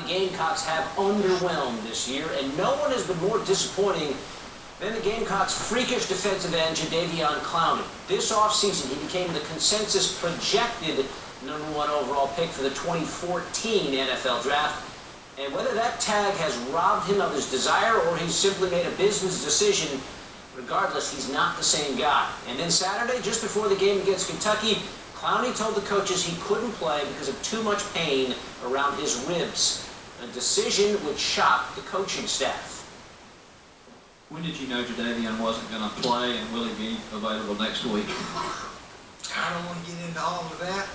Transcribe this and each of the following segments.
Carolina Gamecocks have underwhelmed this year, and no one has been more disappointing than the Gamecocks' freakish defensive end, Jadeveon Clowney. This offseason, he became the consensus projected #1 overall pick for the 2014 NFL Draft. And whether that tag has robbed him of his desire or he's simply made a business decision, regardless, he's not the same guy. And then Saturday, just before the game against Kentucky, Clowney told the coaches he couldn't play because of too much pain around his ribs, a decision which shocked the coaching staff. When did you know Jadeveon wasn't going to play, and will he be available next week? I don't want to get into all of that.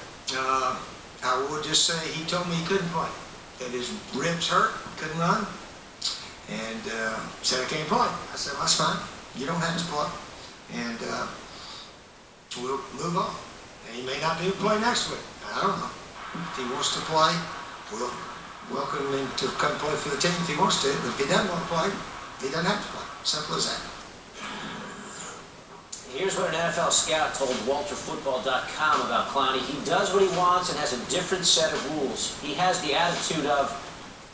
I will just say he told me he couldn't play, that his ribs hurt, couldn't run, and said I can't play. I said, well, that's fine. You don't have to play, and we'll move on. And he may not be able to play next week. I don't know. If he wants to play, we'll welcome him to come play for the team if he wants to. But if he doesn't want to play, he doesn't have to play. Simple as that. Here's what an NFL scout told WalterFootball.com about Clowney. He does what he wants and has a different set of rules. He has the attitude of,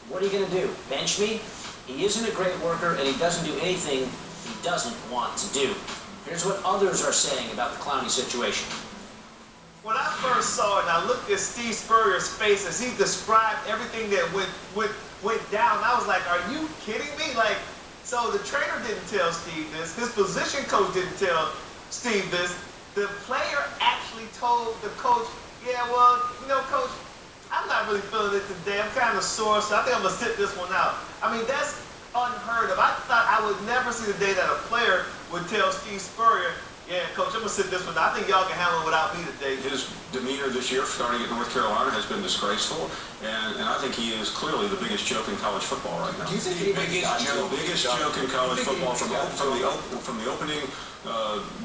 what are you going to do, bench me? He isn't a great worker, and he doesn't do anything he doesn't want to do. Here's what others are saying about the Clowney situation. When I first saw it and I looked at Steve Spurrier's face as he described everything that went down, I was like, are you kidding me? Like, so the trainer didn't tell Steve this, his position coach didn't tell Steve this, the player actually told the coach, yeah, well, you know, coach, I'm not really feeling it today, I'm kind of sore, so I think I'm going to sit this one out. I mean, that's unheard of. I thought I would never see the day that a player would tell Steve Spurrier, yeah, coach, I'm going to sit this one out. I think y'all can handle it without me today. His demeanor this year, starting at North Carolina, has been disgraceful, and I think he is clearly the biggest joke in college football right now. Do you think the biggest joke in college football from the opening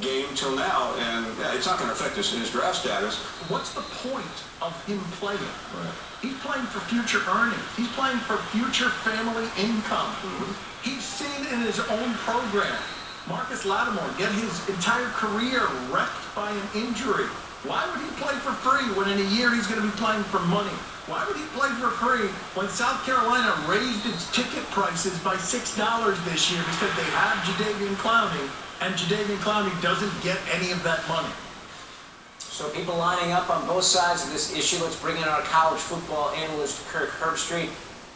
game till now, and it's not going to affect his draft status. What's the point of him playing? Right. He's playing for future earnings. He's playing for future family income. He's seen in his own program Marcus Lattimore get his entire career wrecked by an injury. Why would he play for free when in a year he's going to be playing for money? Why would he play for free when South Carolina raised its ticket prices by $6 this year because they have Jadeveon Clowney, and Jadeveon Clowney doesn't get any of that money? So people lining up on both sides of this issue. Let's bring in our college football analyst, Kirk Herbstreit.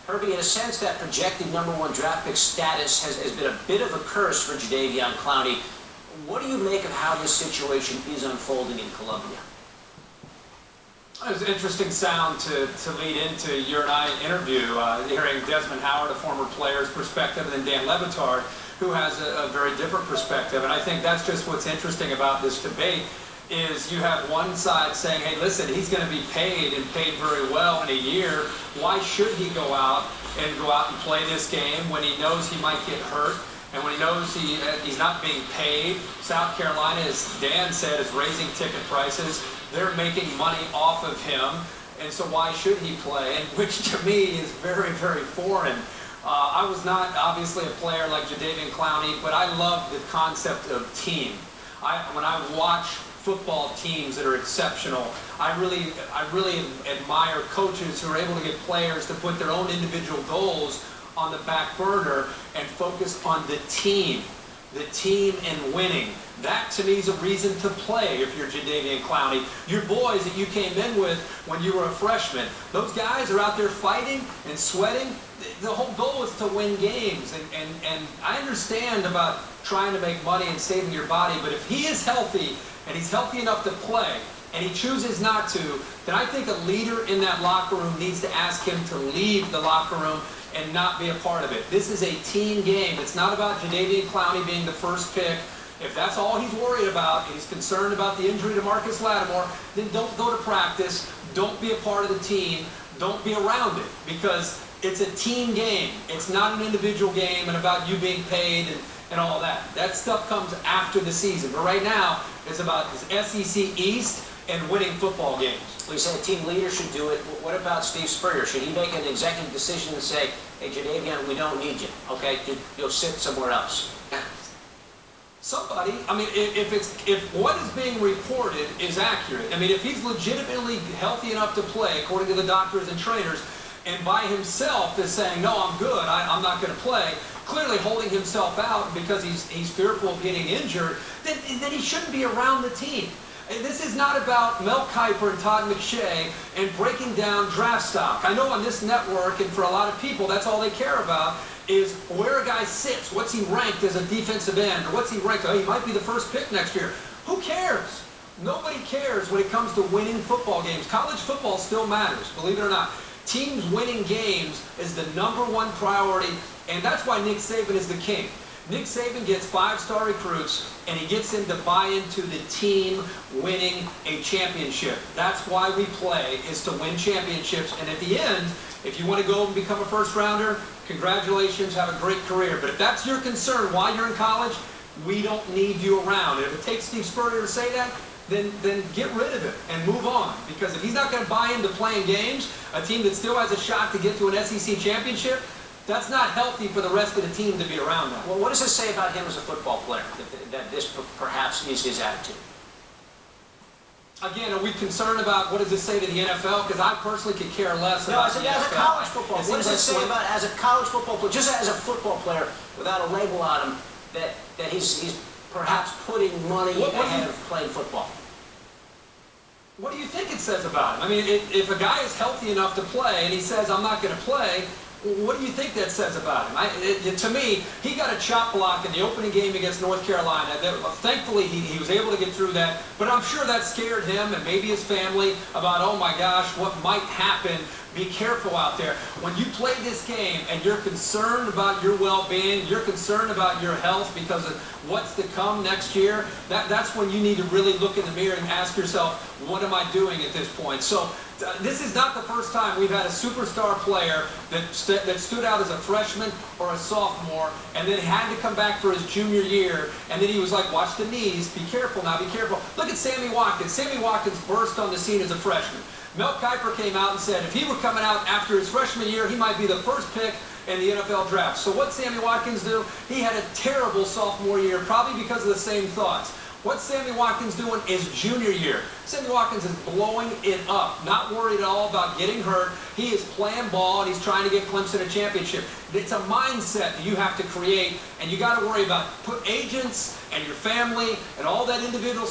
Herbie, in a sense, that projected #1 draft pick status has been a bit of a curse for Jadeveon Clowney. What do you make of how this situation is unfolding in Columbia? It was an interesting sound to lead into your and I interview, hearing Desmond Howard, a former player's perspective, and then Dan Levitard, who has a very different perspective. And I think that's just what's interesting about this debate is you have one side saying, hey, listen, he's going to be paid and paid very well in a year. Why should he go out and play this game when he knows he might get hurt? And when he knows he's not being paid? South Carolina, as Dan said, is raising ticket prices. They're making money off of him. And so why should he play? And which to me is very, very foreign. I was not obviously a player like Jadeveon Clowney, but I love the concept of team. When I watch football teams that are exceptional, I really admire coaches who are able to get players to put their own individual goals on the back burner and focus on the team and winning. That to me is a reason to play if you're Jadeveon Clowney. Your boys that you came in with when you were a freshman, those guys are out there fighting and sweating. The whole goal is to win games, and I understand about trying to make money and saving your body, but if he is healthy and he's healthy enough to play and he chooses not to, then I think a leader in that locker room needs to ask him to leave the locker room and not be a part of it. This is a team game. It's not about Jadeveon Clowney being the first pick. If that's all he's worried about, and he's concerned about the injury to Marcus Lattimore, then don't go to practice, don't be a part of the team, don't be around it, because it's a team game. It's not an individual game and about you being paid and all that. That stuff comes after the season. But right now, it's about SEC East and winning football games. Well, you said a team leader should do it. What about Steve Spurrier? Should he make an executive decision and say, hey, Jadeveon, we don't need you, okay? You'll sit somewhere else. Somebody, I mean, if what is being reported is accurate, I mean, if he's legitimately healthy enough to play, according to the doctors and trainers, and by himself is saying, no, I'm good, I'm not going to play, clearly holding himself out because he's fearful of getting injured, then he shouldn't be around the team. And this is not about Mel Kiper and Todd McShay and breaking down draft stock. I know on this network and for a lot of people, that's all they care about is where a guy sits. What's he ranked as a defensive end? Or what's he ranked? Oh, he might be the first pick next year. Who cares? Nobody cares when it comes to winning football games. College football still matters, believe it or not. Teams winning games is the #1 priority, and that's why Nick Saban is the king. Nick Saban gets 5-star recruits, and he gets them to buy into the team winning a championship. That's why we play, is to win championships. And at the end, if you want to go and become a first-rounder, congratulations, have a great career. But if that's your concern while you're in college, we don't need you around. And if it takes Steve Spurrier to say that, then get rid of it and move on. Because if he's not going to buy into playing games, a team that still has a shot to get to an SEC championship, that's not healthy for the rest of the team to be around that. Well, what does it say about him as a football player, that this perhaps is his attitude? Again, are we concerned about what does this say to the NFL? Because I personally could care less about the NFL. As a college football, what does it say about, as a college football player, just as a football player, without a label on him, that he's perhaps putting money ahead of playing football? What do you think it says about him? I mean, if a guy is healthy enough to play and he says, I'm not going to play, what do you think that says about him? To me, he got a chop block in the opening game against North Carolina. Thankfully, he was able to get through that, but I'm sure that scared him and maybe his family about, oh my gosh, what might happen. Be careful out there. When you play this game and you're concerned about your well-being, you're concerned about your health because of what's to come next year, that's when you need to really look in the mirror and ask yourself, what am I doing at this point? So this is not the first time we've had a superstar player that stood out as a freshman or a sophomore and then had to come back for his junior year, and then he was like, watch the knees, be careful now, be careful. Look at Sammy Watkins. Sammy Watkins burst on the scene as a freshman. Mel Kiper came out and said if he were coming out after his freshman year, he might be the first pick in the NFL draft. So what Sammy Watkins do? He had a terrible sophomore year, probably because of the same thoughts. What Sammy Watkins doing is junior year. Sammy Watkins is blowing it up, not worried at all about getting hurt. He is playing ball, and he's trying to get Clemson a championship. It's a mindset that you have to create, and you got to worry about agents and your family and all that individual stuff.